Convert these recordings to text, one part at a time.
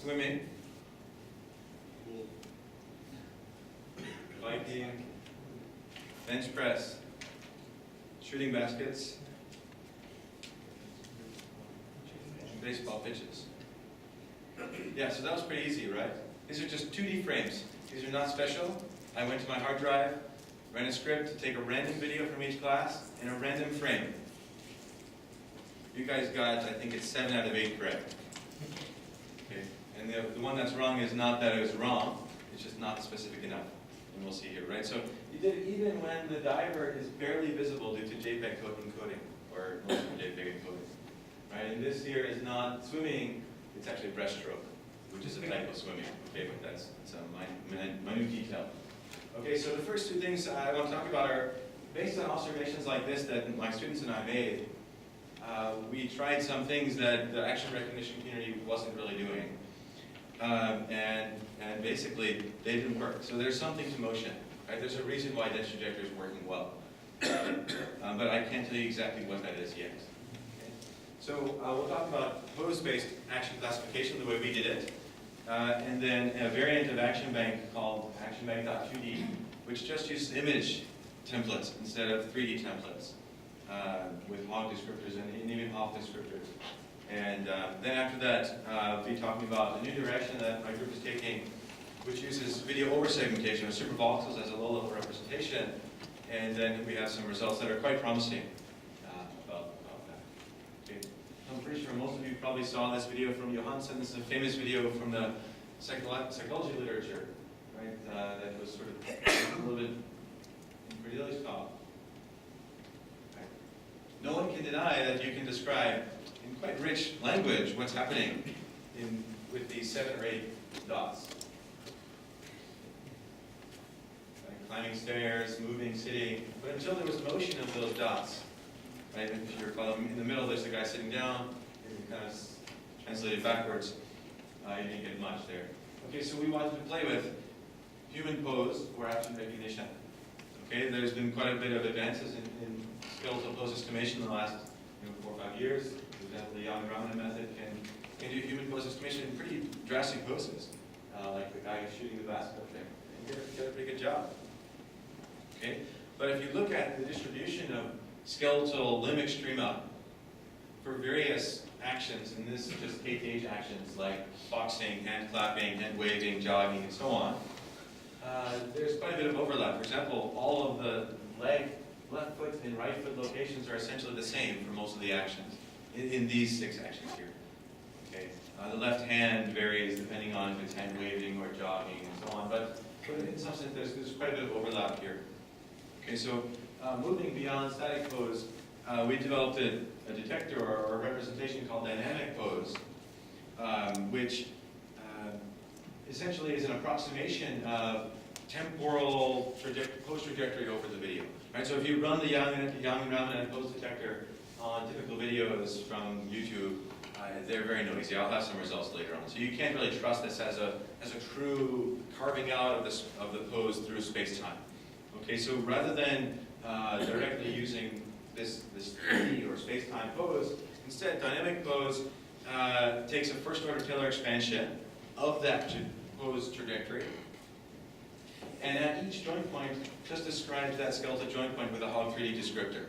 swimming, biking, bench press, shooting baskets, and baseball pitches. Yeah, so that was pretty easy, right? These are just 2D frames. These are not special. I went to my hard drive, ran a script to take a random video from each class in a random frame. You guys got, I think it's 7 out of 8 correct. Okay. And the one that's wrong is not that it was wrong, it's just not specific enough. And we'll see here, right? So you did it even when the diver is barely visible due to JPEG encoding, or JPEG encoding. Right? And this here is not swimming, it's actually breaststroke, which is a type of swimming. Okay, but that's a minute detail. Okay, so the first 2 things I want to talk about are based on observations like this that my students and I made. We tried some things that the action recognition community wasn't really doing. And basically, they didn't work. So there's something to motion. Right? There's a reason why dense trajectory is working well. But I can't tell you exactly what that is yet. Okay? So we'll talk about pose-based action classification, the way we did it. And then a variant of ActionBank called ActionBank.2D, which just uses image templates instead of 3D templates. With hog descriptors and even off descriptors. And then after that, I'll be talking about a new direction that my group is taking, which uses video over-segmentation or supervoxels as a low-level representation. And then we have some results that are quite promising about that. Okay. I'm pretty sure most of you probably saw this video from Johansson. This is a famous video from the psychology literature, right? That was sort of a little bit in Cordelia's talk. No one can deny that you can describe in quite rich language what's happening with these 7 or 8 dots. Like climbing stairs, moving, sitting, but until there was motion of those dots, right? If you recall, in the middle there's the guy sitting down, and you kind of translate it backwards, you didn't get much there. Okay, so we wanted to play with human pose for action recognition. Okay, there's been quite a bit of advances in skeletal pose estimation in the last 4 or 5 years. For example, the Yang Ramana method can do human pose estimation in pretty drastic poses, like the guy shooting the basket up there. And get a pretty good job. Okay, but if you look at the distribution of skeletal limb extrema for various actions, and this is just KTH actions like boxing, hand clapping, hand waving, jogging, and so on, there's quite a bit of overlap. For example, all of the leg, left foot, and right foot locations are essentially the same for most of the actions in these 6 actions here. Okay, the left hand varies depending on if it's hand waving or jogging and so on, but in some sense there's quite a bit of overlap here. Okay, so moving beyond static pose, we developed a detector or a representation called dynamic pose, which essentially is an approximation of temporal pose trajectory over the video. Right? So if you run the Yang Ramana pose detector on typical videos from YouTube, they're very noisy. I'll have some results later on. So you can't really trust this as a true carving out of the pose through space-time. Okay, so rather than directly using this 3D or space-time pose, instead dynamic pose takes a first-order Taylor expansion of that pose trajectory, and at each joint point just describes that skeletal joint point with a hog 3D descriptor.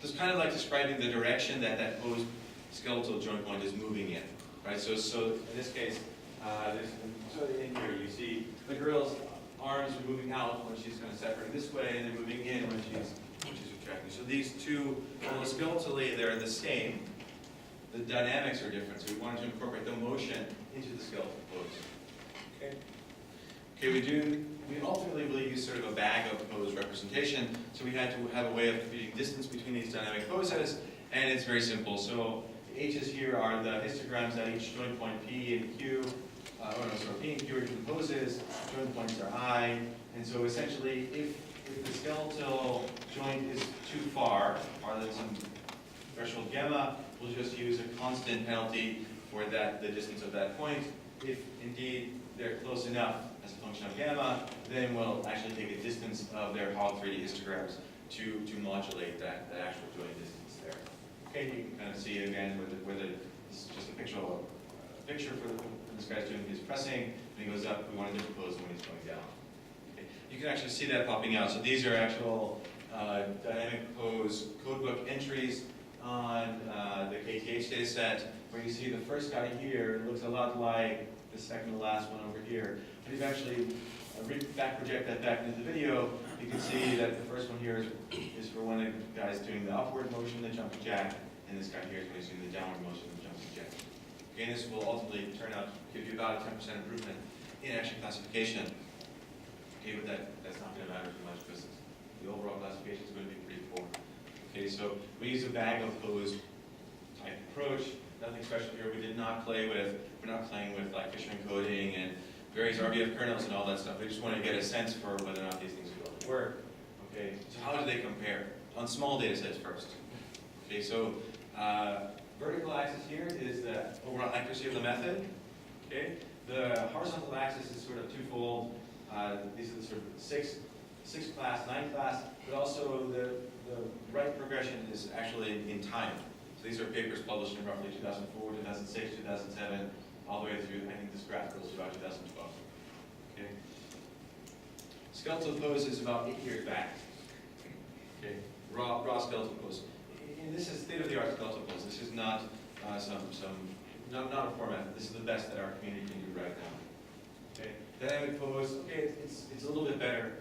So it's kind of like describing the direction that pose skeletal joint point is moving in, right? So in this case, so in here you see the girl's arms are moving out when she's kind of separating this way, and they're moving in when she's retracting. So these two, although skeletally they're the same, the dynamics are different. So we wanted to incorporate the motion into the skeletal pose. Okay. Okay, we ultimately will use sort of a bag of pose representation. So we had to have a way of computing distance between these dynamic poses, and it's very simple. So the H's here are the histograms at each joint point P and Q. P and Q are different poses, joint points are I, and so essentially if the skeletal joint is too far, farther than some threshold gamma, we'll just use a constant penalty for the distance of that point. If indeed they're close enough as a function of gamma, then we'll actually take a distance of their hog 3D histograms to modulate that actual joint distance there. Okay, you can kind of see it again whether this is just a picture for this guy's doing his pressing, when he goes up, we want a different pose than when he's going down. Okay. You can actually see that popping out. So these are actual dynamic pose codebook entries on the KTH data set, where you see the first guy here looks a lot like the second to last one over here. But if you actually back project that back into the video, you can see that the first one here is for when the guy's doing the upward motion, the jumping jack, and this guy here is when he's doing the downward motion, the jumping jack. Okay, and this will ultimately turn out to give you about a 10% improvement in action classification. Okay, but that's not going to matter too much because the overall classification is going to be pretty poor. Okay, so we use a bag of pose type approach. Nothing special here. We did not play with, we're not playing with like Fisher encoding and various RBF kernels and all that stuff. We just want to get a sense for whether or not these things will work. Okay, so how do they compare? On small data sets first. Okay, so vertical axis here is the overall accuracy of the method. Okay, the horizontal axis is sort of twofold. These are the sort of six class, 9 class, but also the right progression is actually in time. So these are papers published in roughly 2004, 2006, 2007, all the way through, I think this graph goes to about 2012. Okay. Skeletal pose is about 8 years back. Okay. Raw skeletal pose. And this is state-of-the-art skeletal pose. This is not not a format. This is the best that our community can do right now. Okay. Dynamic pose. Okay, it's a little bit better.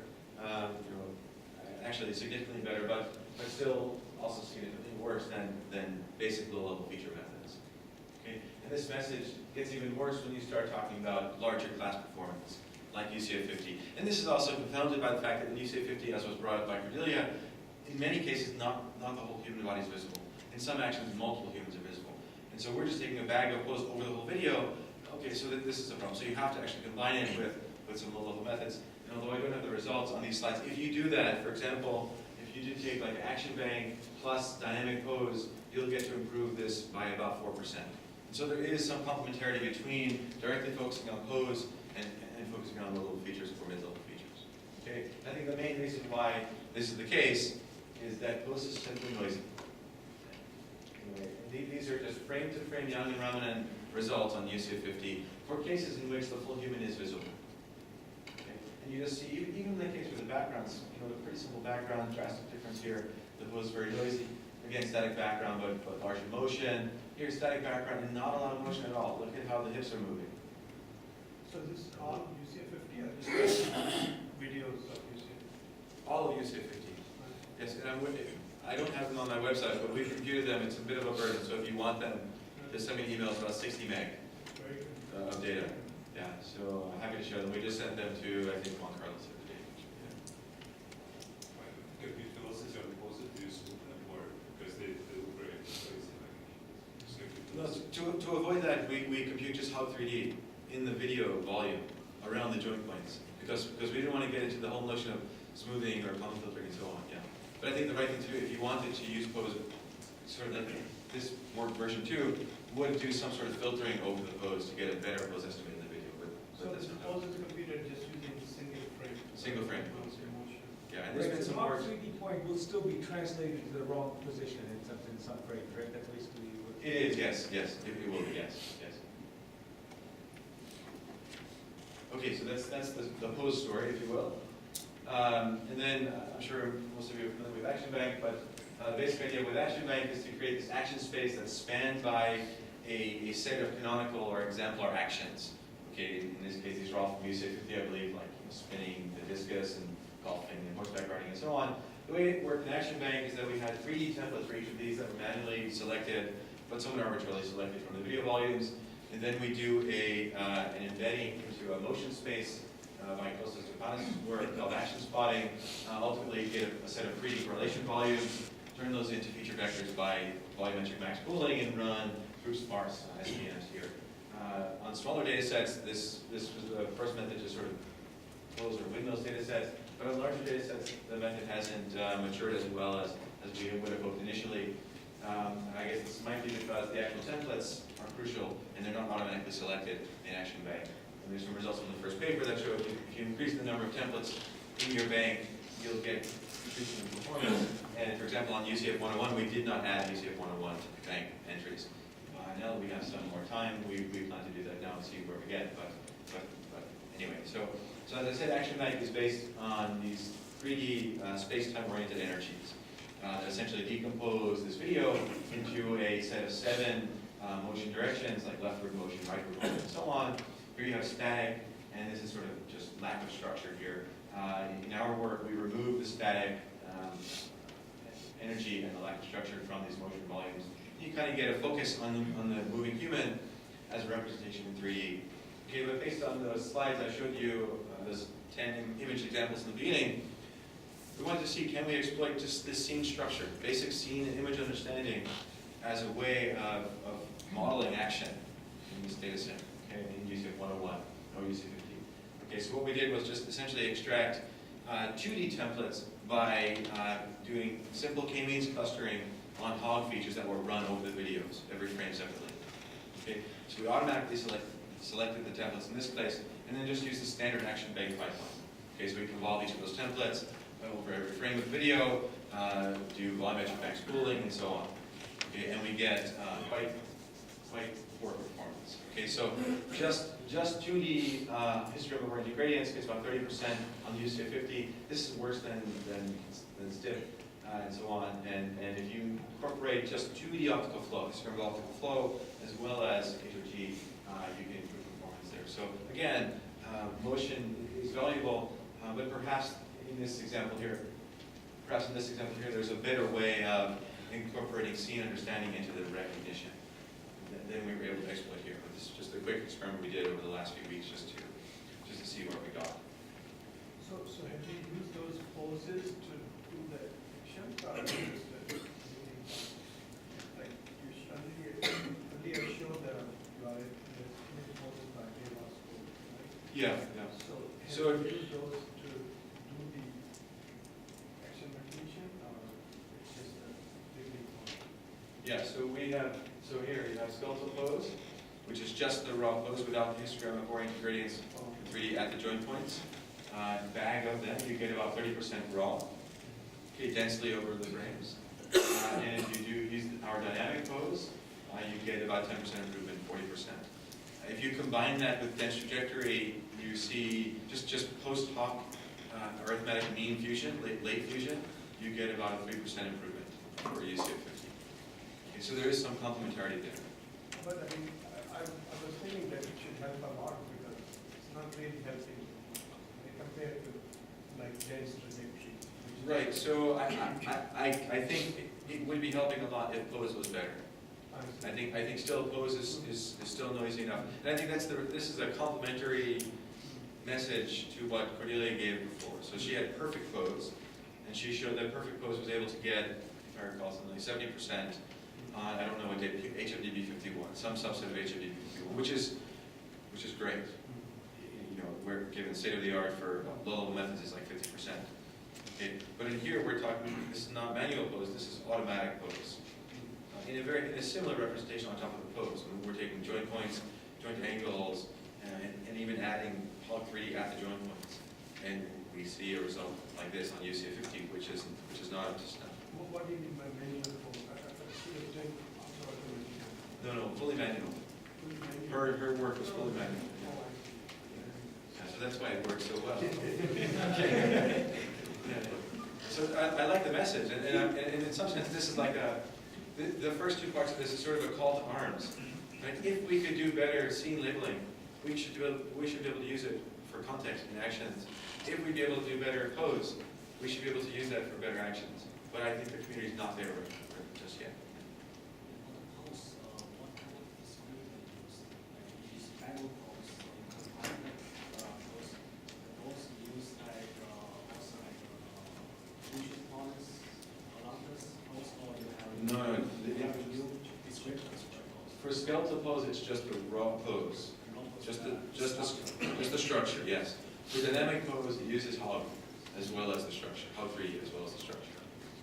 Actually significantly better, but still also significantly worse than basic low-level feature methods. Okay, and this message gets even worse when you start talking about larger class performance, like UCF50. And this is also confounded by the fact that in UCF50, as was brought up by Cordelia, in many cases, not the whole human body is visible. In some actions, multiple humans are visible. And so we're just taking a bag of pose over the whole video. Okay, so this is a problem. So you have to actually combine it with some low-level methods. And although I don't have the results on these slides, if you do that, for example, if you do take like action bank plus dynamic pose, you'll get to improve this by about 4%. And so there is some complementarity between directly focusing on pose and focusing on low-level features or mid-level features. Okay, I think the main reason why this is the case is that pose is simply noisy. Anyway, these are just frame-to-frame Young and Ramanan results on UCF50 for cases in which the full human is visible. And you just see, even in the case with the backgrounds, a pretty simple background, drastic difference here. The pose is very noisy. Again, static background, but large in motion. Here's static background and not a lot of motion at all. Look at how the hips are moving. So this is all UCF50 or just videos of UCF? All of UCF50. Yes, and I don't have them on my website, but we've computed them. It's a bit of a burden, so if you want them, just send me an email. It's about 60 meg of data. Yeah, so happy to share them. We just sent them to, I think, Juan Carlos the other day. Could be philosophy on positives more because they look very No, to avoid that, we compute just how 3D in the video volume around the joint points because we didn't want to get into the whole notion of smoothing or column filtering and so on. Yeah, but I think the right thing to do if you wanted to use pose, sort of like this work version 2, would do some sort of filtering over the pose to get a better pose estimate. So this pose is computed just using single frame. Single frame. Yeah, and Right, there's been so some our work. 3D point will still be translated to the wrong position in some frame, right? That's basically what... It is, yes, it will be, yes. Okay, so that's the pose story, if you will. And then I'm sure most of you are familiar with Action Bank, but the basic idea with Action Bank is to create this action space that's spanned by a set of canonical or exemplar actions. Okay, in this case, these are all from UCF50, I believe, like spinning the discus and golfing and horseback riding and so on. The way it worked in Action Bank is that we had 3D templates for each of these that were manually selected, but somewhat arbitrarily selected from the video volumes. And then we do an embedding into a motion space by Kostas Stepanis' work called action spotting. Ultimately, get a set of 3D correlation volumes, turn those into feature vectors by volumetric max pooling, and run through sparse SPMs here. On smaller data sets, this was the first method to sort of close or win those data sets. But on larger data sets, the method hasn't matured as well as we would have hoped initially. I guess this might be because the actual templates are crucial and they're not automatically selected in Action Bank. And there's some results from the first paper that show if you increase the number of templates in your bank, you'll get increasing performance. And for example, on UCF 101, we did not add UCF 101 to the bank entries. Now that we have some more time, we plan to do that now and see where we get, but anyway, so as I said, Action Night is based on these 3D space-time oriented energies that essentially decompose this video into a set of 7 motion directions, like leftward motion, rightward motion, and so on. Here you have static, and this is sort of just lack of structure here. In our work, we remove the static energy and the lack of structure from these motion volumes. You kind of get a focus on the moving human as a representation in 3D. Okay, but based on the slides I showed you, those 10 image examples in the beginning, we wanted to see, can we exploit just this scene structure, basic scene and image understanding, as a way of modeling action in this data set, okay, in UCF 101 or UCF 50. Okay, so what we did was just essentially extract 2D templates by doing simple k-means clustering on hog features that were run over the videos, every frame separately. Okay, so we automatically selected the templates in this place, and then just use the standard action bank pipeline. Okay, so we can evolve each of those templates over every frame of video, do volumetric bank spooling, and so on. Okay, and we get quite poor performance. Okay, so just 2D histogram of oriented gradients gets about 30% on the UCF 50. This is worse than STIP and so on. And if you incorporate just 2D optical flow, histogram of optical flow, as well as HOG, you can improve performance there. So again, motion is valuable, but perhaps in this example here, there's a better way of incorporating scene understanding into the recognition than we were able to exploit here. But this is just a quick experiment we did over the last few weeks just to see what we got. So have you used those poses to do the action? Like you earlier showed that you are in the image poses by Deva School, right? Yeah. So have you used those to do the action recognition, or it's just a big one? Yeah, so here you have skeletal pose, which is just the raw pose without the histogram of oriented gradients in 3D at the joint points. Bag of them, you get about 30% raw, okay, densely over the frames. And if you do use our dynamic pose, you get about 10% improvement, 40%. If you combine that with dense trajectory, you see just post hoc arithmetic mean fusion, late fusion, you get about a 3% improvement for UCF 50. Okay, so there is some complementarity there. But I mean, I was thinking that it should help a lot because it's not really helping compared to like dense trajectory. Right, so I think it would be helping a lot if pose was better. I think still pose is still noisy enough. And I think this is a complementary message to what Cordelia gave before. So she had perfect pose, and she showed that perfect pose was able to get, if I recall, something like 70% on, I don't know what date, HMDB 51, some subset of HMDB 51, which is great. You know, we're given state of the art for low-level methods is like 50%. Okay, but in here we're talking, this is not manual pose, this is automatic pose. In a similar representation on top of the pose, we're taking joint points, joint angles, and even adding Hog 3D at the joint points, and we see a result like this on UCF 50, which is not up to snuff. What do you mean by manual pose? I see the thing. No, fully manual. Her work was fully manual. Yeah, so that's why it works so well. Okay. Yeah. So I like the message, and in some sense, this is like the first 2 parts of this is sort of a call to arms. Right? If we could do better scene labeling, we should be able to use it for context and actions. If we'd be able to do better pose, we should be able to use that for better actions. But I think the community is not there just yet. What kind of screen they use? Like you use manual pose, confinement pose. Those use like also like fusion points around this pose, or you have new descriptors for pose. For skeletal pose, it's just the raw pose. Just the structure, yes. For dynamic pose, it uses hog as well as the structure, hog 3D as well as the structure.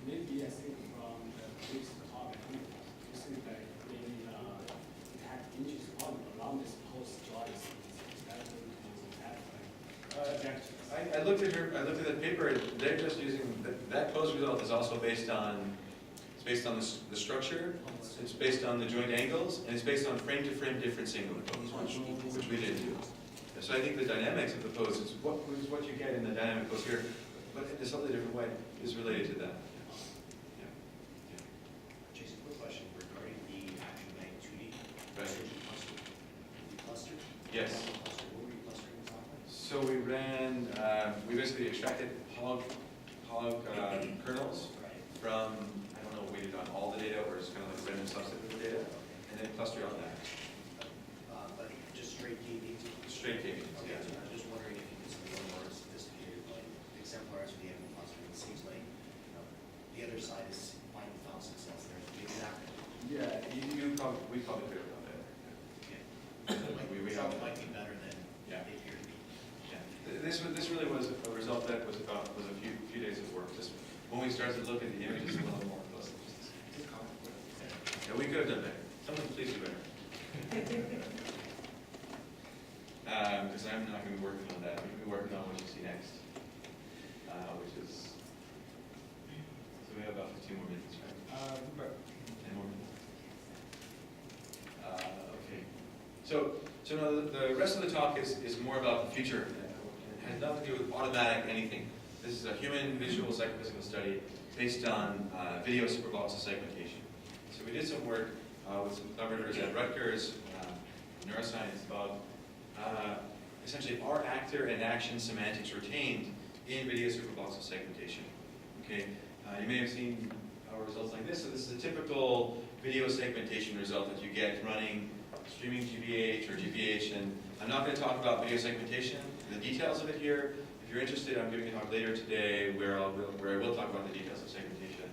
Maybe I think from the previous talk, you think that maybe it had inches on around this post joist. Is that going to have I looked at that paper. They're just using that pose result is also based on based on the structure, it's based on the joint angles, and it's based on frame-to-frame differencing of the pose, which we did do. So I think the dynamics of the pose is what you get in the dynamic pose here, but in a slightly different way, is related to that. Jason, quick question regarding the action bank 2D. Right. Cluster? Yes. Cluster, what were you clustering exactly? So we ran, we basically extracted hog kernels Right. from, I don't know what we did on all the data, or just kind of like a random subset of the data, and then clustered on that. But just straight KV? Straight KV, Okay, yeah. so I was just wondering if you could see one more sophisticated, like exemplars for the animal clustering. It seems like, the other side is finding found success there. Maybe that. Yeah, we probably could have done that. We It have, might be better than Yeah. they appear to be. yeah. This really was a result that was a few days of work, just when we started to look at the images a little more closely. Yeah, we could have done better. Someone please do better. Because I'm not going to be working on that. I'm going to be working on what you see next, which is, so we have about 15 more minutes, right? But 10 more minutes. Okay. So now the rest of the talk is more about the future. It has nothing to do with automatic anything. This is a human visual psychophysical study based on video supervoxel segmentation. So we did some work with some collaborators at Rutgers, neuroscience, about essentially are actor and action semantics retained in video supervoxel segmentation. Okay, you may have seen results like this. So this is a typical video segmentation result that you get running streaming GBH or GBH, and I'm not going to talk about video segmentation, the details of it here. If you're interested, I'm giving a talk later today where I will talk about the details of segmentation.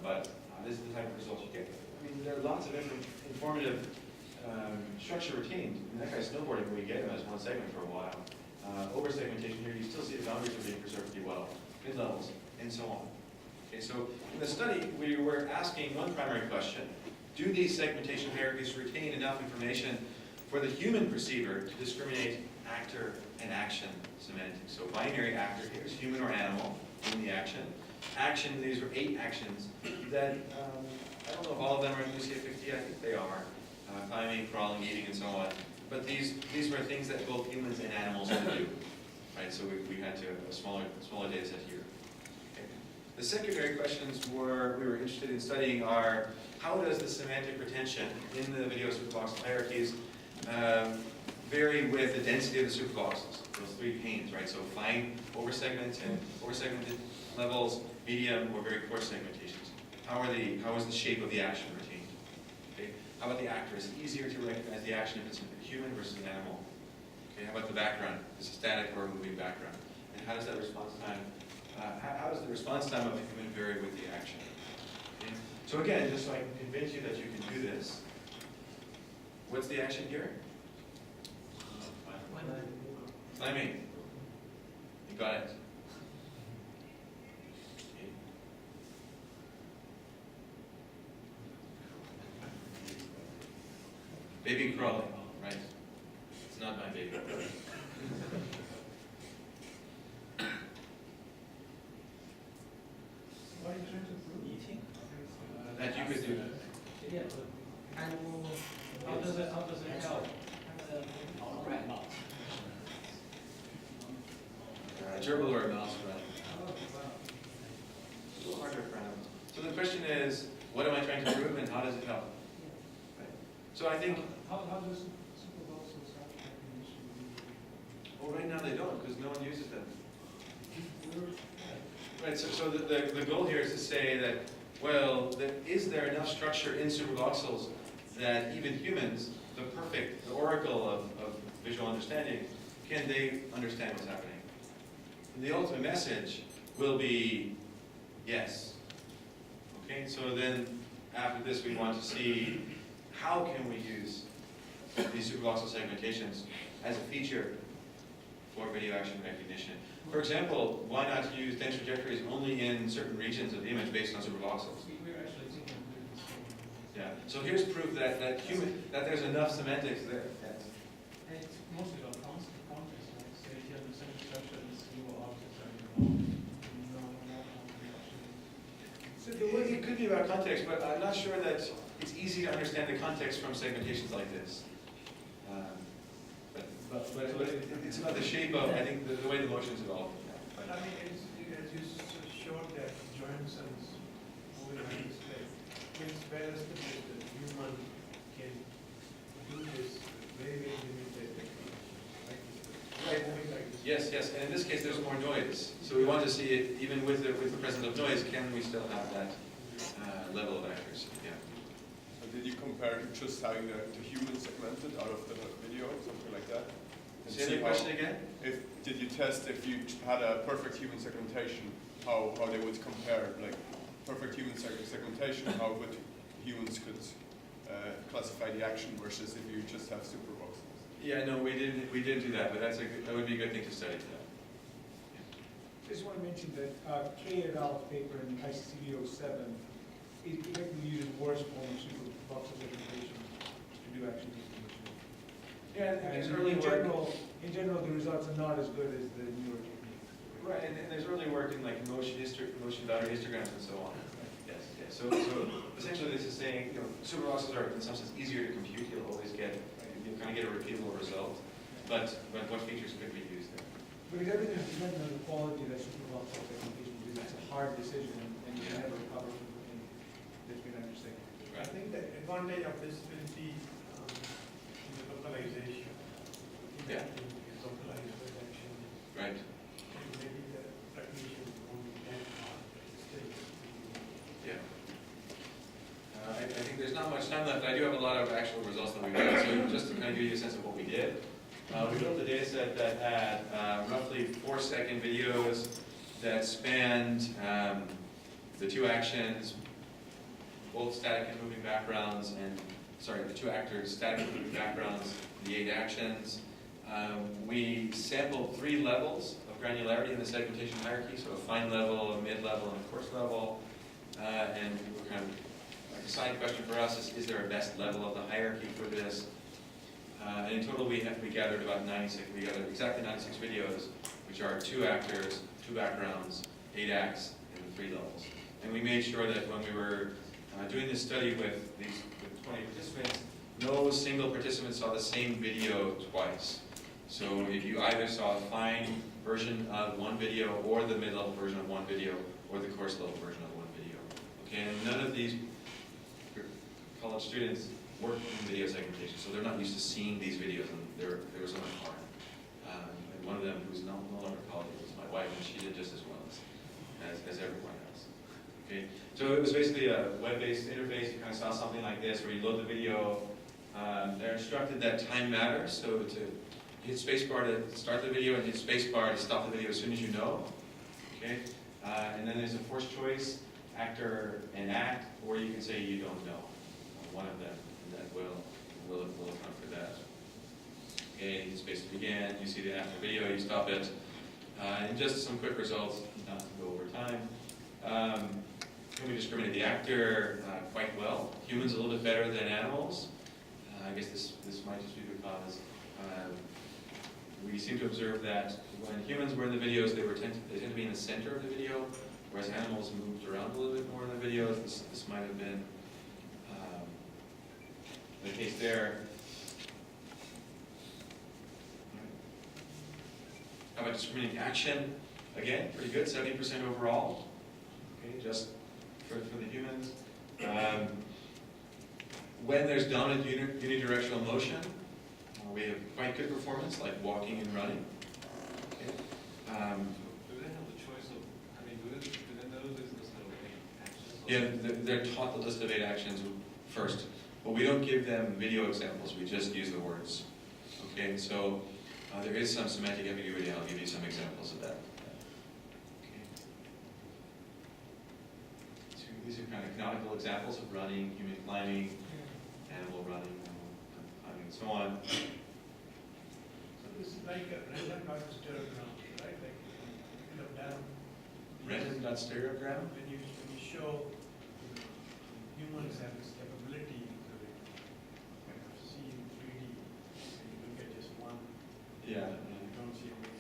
But this is the type of results you get. I mean, there are lots of informative structure retained. I mean, that guy's snowboarding, we get him as one segment for a while. Over segmentation here, you still see the boundaries are being preserved pretty well, mid levels, and so on. Okay, so in the study, we were asking one primary question: do these segmentation hierarchies retain enough information for the human perceiver to discriminate actor and action semantics? So binary actor here is human or animal in the action. Action, these were 8 actions that, I don't know if all of them are in Lucia 50, I think they are. Climbing, crawling, eating, and so on. But these were things that both humans and animals can do. Right, so we had to a smaller data set here. Okay. The secondary questions we were interested in studying are: how does the semantic retention in the video supervoxel hierarchies vary with the density of the supervoxels? Those 3 panes, right? So fine oversegmented levels, medium, or very coarse segmentations. How is the shape of the action retained? Okay. How about the actor? Is it easier to recognize the action if it's a human versus an animal? Okay. How about the background? Is it static or a moving background? And how does that response time? How does the response time of the human vary with the action? Okay. So again, just so I can convince you that you can do this, what's the action here? Climbing. You got it. Okay. Baby crawling, right? It's not my baby. What are you trying to prove? Eating? That you could do that. yeah, but animal, how does it help? Right, not. Gerbil or a mouse running. Oh, wow. It's a little harder for animals. So the question is, what am I trying to prove and how does it help? Right. So I think, How does supervoxels have recognition? well, right now they don't because no one uses them. Right, so the goal here is to say that, well, is there enough structure in supervoxels that even humans, the oracle of visual understanding, can they understand what's happening? And the ultimate message will be yes. Okay, so then after this we want to see how can we use these supervoxel segmentations as a feature for video action recognition. For example, why not use dense trajectories only in certain regions of the image based on supervoxels? We're actually thinking of doing this. Yeah. So here's proof that there's enough semantics there. And it's mostly about context, like say if you have the same structure and single objects are involved, no, So it could be be about context, but I'm not sure that it's easy to understand the context from segmentations like this. But it's about the shape of, I think, the way the motion's evolved. But I mean, as you showed that Johansson's moving on display, it's well established that human can do this very, very limited technique. Like moving like this. Yes, yes, and in this case, there's more noise. So we want to see it, even with the presence of noise, can we still have that level of accuracy? Yeah. So did you compare to just having the human segmented out of the video, something like that? And Say see the how- question again? Did you test if you had a perfect human segmentation, how they would compare, like perfect human segmentation, how would humans could classify the action versus if you just have super boxes? Yeah, no, we didn't do that, but that would be a good thing to study. Just want to mention that K et al.'s paper in ICCV 07 is effectively using worse form of super box segmentation to do action distinction. Yeah, and there's early in work. general, the results are not as good as the newer techniques. Right, and there's early work in like motion boundary histograms and so on. Yes, yes. So essentially, this is saying, superboxes are in some sense easier to compute. You'll always get, you kind of get a repeatable result. But what features could we use there? Because everything is dependent on the quality of that super box segmentation, because it's a hard decision and you can never recover from anything that's been understood. I think the advantage of this will be in the localization. Yeah. Localized reduction. Right. And maybe the technician only can still. Yeah. I think there's not much time left. I do have a lot of actual results that we got. So just to kind of give you a sense of what we did. We built a data set that had roughly 4-second videos that spanned the two actions, both static and moving backgrounds, and the two actors, static and moving backgrounds, the 8 actions. We sampled 3 levels of granularity in the segmentation hierarchy, so a fine level, a mid-level, and a coarse level. And we're kind of, like a side question for us is there a best level of the hierarchy for this? And in total, we gathered about 96. We gathered exactly 96 videos, which are 2 actors, 2 backgrounds, 8 acts, and 3 levels. And we made sure that when we were doing this study with 20 participants, no single participant saw the same video twice. So if you either saw a fine version of one video, or the mid-level version of one video, or the coarse level version of one video. Okay, and none of these college students work in video segmentation, so they're not used to seeing these videos, and there was so much harm. And one of them, who's no longer a colleague, was my wife, and she did just as well as everyone else. Okay, so it was basically a web-based interface. You kind of saw something like this, where you load the video. They're instructed that time matters, so to hit spacebar to start the video and hit spacebar to stop the video as soon as you know. Okay, and then there's a forced choice, actor and act, or you can say you don't know, one of them. That will account for that. Okay, you space to begin, you see the after video, you stop it. And just some quick results, not to go over time. Can we discriminate the actor quite well? Humans a little bit better than animals. I guess this might just be because we seem to observe that when humans were in the videos, they tend to be in the center of the video, whereas animals moved around a little bit more in the videos. This might have been the case there. How about discriminating action? Again, pretty good, 70% overall. Okay, just for the humans. When there's dominant unidirectional motion, we have quite good performance, like walking and running. Okay. Do they have the choice of, do they know this list of 8 actions? Yeah, they're taught the list of 8 actions first. But we don't give them video examples, we just use the words. Okay, so there is some semantic ambiguity, I'll give you some examples of that. Okay. So these are kind of canonical examples of running, human climbing, animal running, animal climbing, and so on. So this is like a random dot stereogram, right? Like kind of down. Random dot stereogram? When you show humans have this capability to kind of see in 3D, and you look at just one, Yeah. you don't see a mix.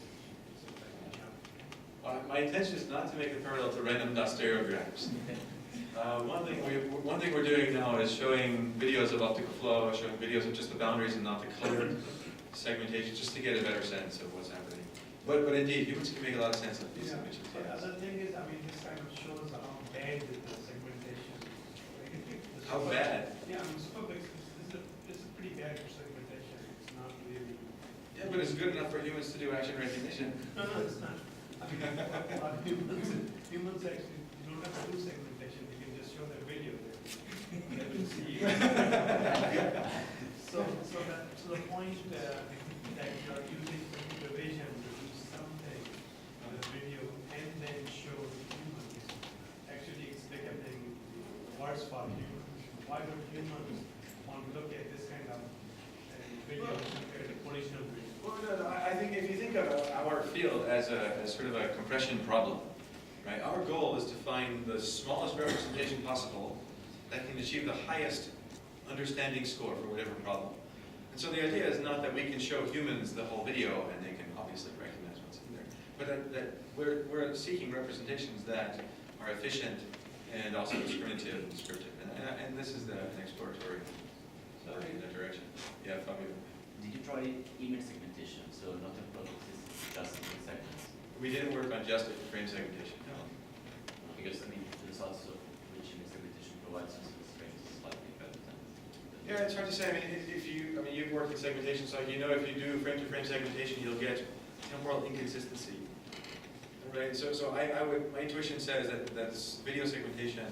It's like a jump. My intention is not to make a parallel to random dot stereograms. One thing we're doing now is showing videos of optical flow, showing videos of just the boundaries and not the colored segmentation, just to get a better sense of what's happening. But indeed, humans can make a lot of sense of these Yeah. images. The other thing is, I mean, this kind of shows how bad is the segmentation. Like, if you- the How super- bad? Yeah, I mean, Superbix is a pretty bad segmentation. It's not really. Yeah, but it's good enough for humans to do action recognition. No, it's not. I mean, humans actually, you don't have to do segmentation, you can just show the video there. They will see you. So the point that you're using computer vision to do something on the video and then show the humans, actually it's becoming worse for humans. Why would humans want to look at this kind of video compared to original video? Well, no, I think if you think of our field as sort of a compression problem, right? Our goal is to find the smallest representation possible that can achieve the highest understanding score for whatever problem. And so the idea is not that we can show humans the whole video and they can obviously recognize what's in there, but that we're seeking representations that are efficient and also discriminative and descriptive. And this is an exploratory work in that direction. Yeah, Fabio. Did you try image segmentation, so not in product systems, just in segments? We didn't work on just frame segmentation. No. Because I mean, the results of which image segmentation provides us with frames is slightly better than. Yeah, it's hard to say. I mean, you've worked in segmentation, so you know if you do frame-to-frame segmentation, you'll get temporal inconsistency. Right. So my intuition says that video segmentation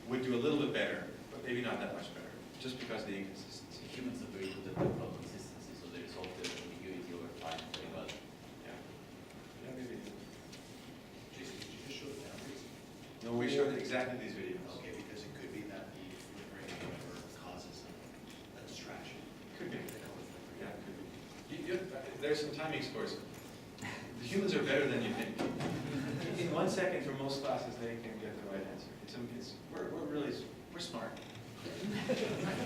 would do a little bit better, but maybe not that much better, just because of the inconsistency. Humans are very good at temporal consistency, so they resolve the ambiguity over time very well. Yeah. Yeah, maybe. Jason, did you just show the boundaries? No, we showed exactly these videos. Okay, because it could be that the flickering or whatever causes a distraction. Could be. The color flickering. Yeah, could be. There's some timing scores. The humans are better than you think. In 1 second, for most classes, they can get the right answer. We're smart.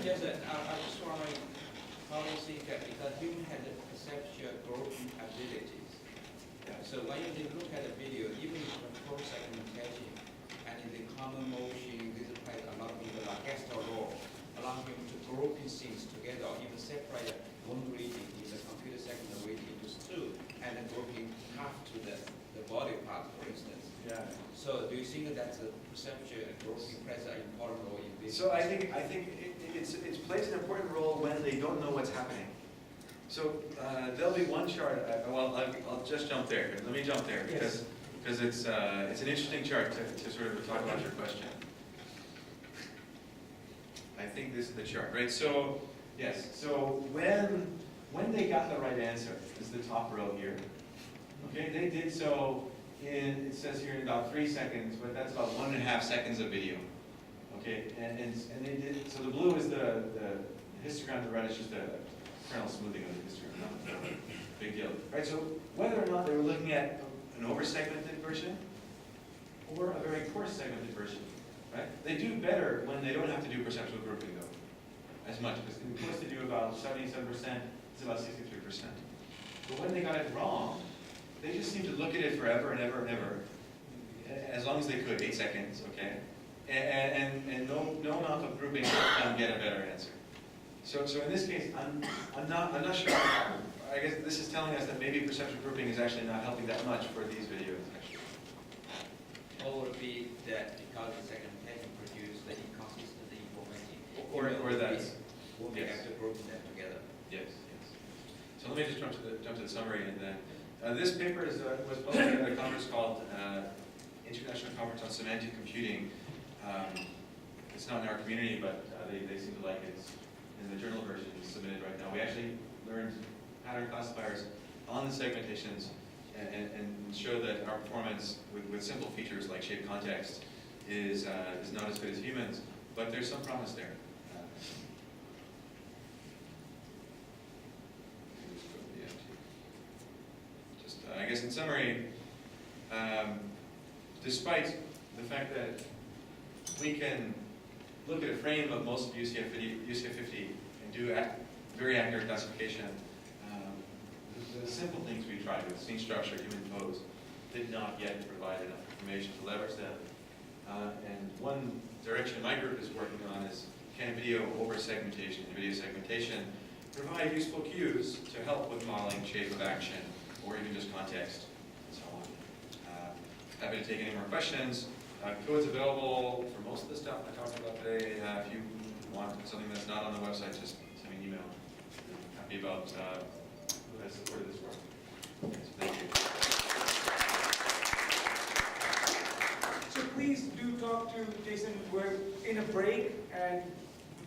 Yes, I was wondering how you think that because human has a perceptual grouping abilities. So when you look at the video, even if the full segmentation and in the common motion, this is quite a lot of the Lancaster law, allowing you to grouping things together, even separate one reading in the computer segment reading into two, and then grouping half to the body part, for instance. Yeah. So do you think that the perceptual grouping plays an important role in this? So I think it plays an important role when they don't know what's happening. So there'll be one chart. I'll just jump there. Let me jump there because it's an interesting chart to sort of talk about your question. I think this is the chart, right? So yes. So when they got the right answer, this is the top row here. Okay, they did so it says here in about 3 seconds, but that's about 1.5 seconds of video. Okay, and they did, so the blue is the histogram, the red is just a kernel smoothing of the histogram, not a big deal. Right, so whether or not they were looking at an over-segmented version or a very coarse segmented version, right? They do better when they don't have to do perceptual grouping though, as much, because in course they do about 77%, it's about 63%. But when they got it wrong, they just seemed to look at it forever and ever and ever, as long as they could, 8 seconds, okay? And no amount of grouping can get a better answer. So in this case, I'm not sure. I guess this is telling us that maybe perceptual grouping is actually not helping that much for these videos, actually. Or would it be that because the segmentation produced the inconsistent information? Or that's, We'll be yes. able to group them together. Yes. So let me just jump to the summary, and then this paper was published at a conference called International Conference on Semantic Computing. It's not in our community, but they seem to like it. It's in the journal version submitted right now. We actually learned pattern classifiers on the segmentations and show that our performance with simple features like shape context is not as good as humans, but there's some promise there. I guess in summary, despite the fact that we can look at a frame of most of UCF50 and do very accurate classification, the simple things we tried with scene structure, human pose, did not yet provide enough information to leverage them And one direction my group is working on is can video over segmentation, video segmentation, provide useful cues to help with modeling shape of action, or even just context, and so on. Happy to take any more questions. Code's available for most of the stuff I talked about today. If you want something that's not on the website, just send me an email. I'm happy about who has supported this work. So thank you. So please do talk to Jason. We're in a break and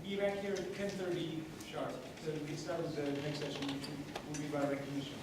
be back here at 10:30 sharp. So we can start with the next session, which will be by recognition.